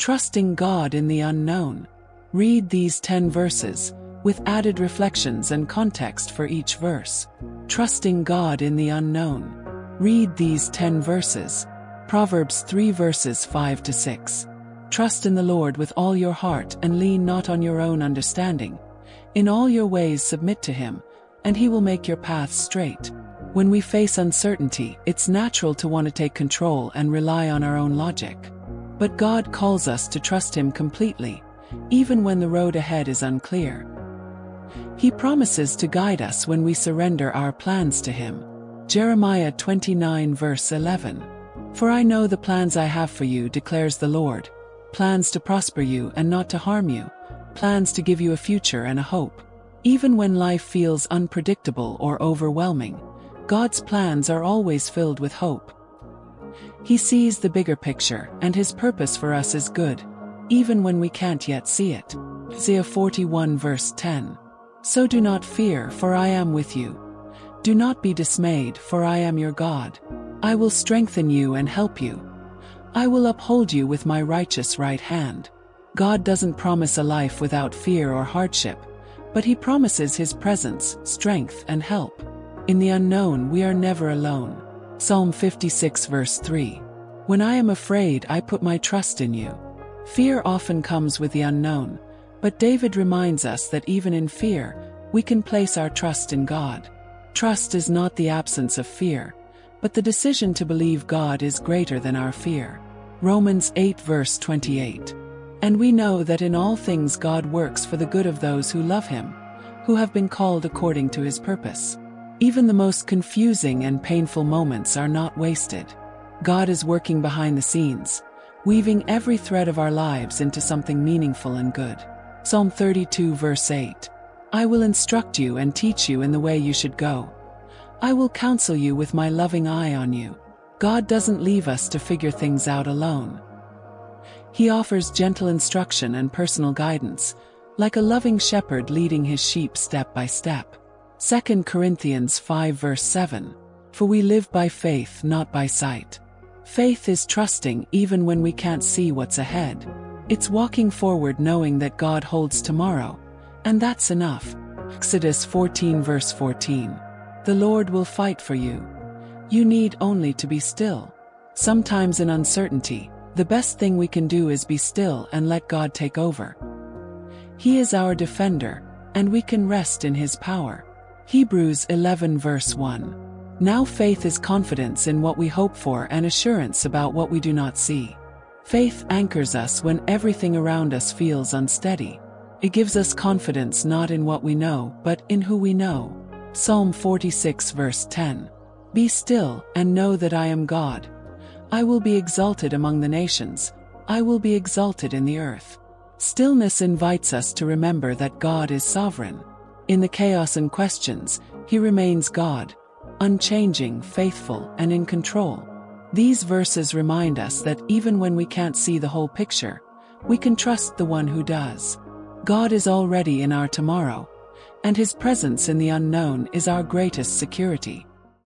Trusting God in the unknown. Read these 10 verses, with added reflections and context for each verse. Trusting God in the unknown. Read these 10 verses. Proverbs 3 verses 5 to 6. Trust in the Lord with all your heart and lean not on your own understanding. In all your ways submit to Him, and He will make your paths straight. When we face uncertainty, it's natural to want to take control and rely on our own logic. But God calls us to trust Him completely, even when the road ahead is unclear. He promises to guide us when we surrender our plans to Him. Jeremiah 29 verse 11. For I know the plans I have for you, declares the Lord. Plans to prosper you and not to harm you. Plans to give you a future and a hope. Even when life feels unpredictable or overwhelming, God's plans are always filled with hope. He sees the bigger picture, and His purpose for us is good, even when we can't yet see it. Isaiah 41 verse 10. So do not fear, for I am with you. Do not be dismayed, for I am your God. I will strengthen you and help you. I will uphold you with my righteous right hand. God doesn't promise a life without fear or hardship, but He promises His presence, strength, and help. In the unknown, we are never alone. Psalm 56 verse 3. When I am afraid, I put my trust in you. Fear often comes with the unknown, but David reminds us that even in fear, we can place our trust in God. Trust is not the absence of fear, but the decision to believe God is greater than our fear. Romans 8 verse 28. And we know that in all things God works for the good of those who love Him, who have been called according to His purpose. Even the most confusing and painful moments are not wasted. God is working behind the scenes, weaving every thread of our lives into something meaningful and good. Psalm 32 verse 8. I will instruct you and teach you in the way you should go. I will counsel you with my loving eye on you. God doesn't leave us to figure things out alone. He offers gentle instruction and personal guidance, like a loving shepherd leading his sheep step by step. 2 Corinthians 5 verse 7. For we live by faith, not by sight. Faith is trusting even when we can't see what's ahead. It's walking forward knowing that God holds tomorrow, and that's enough. Exodus 14 verse 14. The Lord will fight for you. You need only to be still. Sometimes in uncertainty, the best thing we can do is be still and let God take over. He is our defender, and we can rest in His power. Hebrews 11 verse 1. Now faith is confidence in what we hope for and assurance about what we do not see. Faith anchors us when everything around us feels unsteady. It gives us confidence not in what we know, but in who we know. Psalm 46 verse 10. Be still, and know that I am God. I will be exalted among the nations. I will be exalted in the earth. Stillness invites us to remember that God is sovereign. In the chaos and questions, He remains God, unchanging, faithful, and in control. These verses remind us that even when we can't see the whole picture, we can trust the one who does. God is already in our tomorrow, and His presence in the unknown is our greatest security.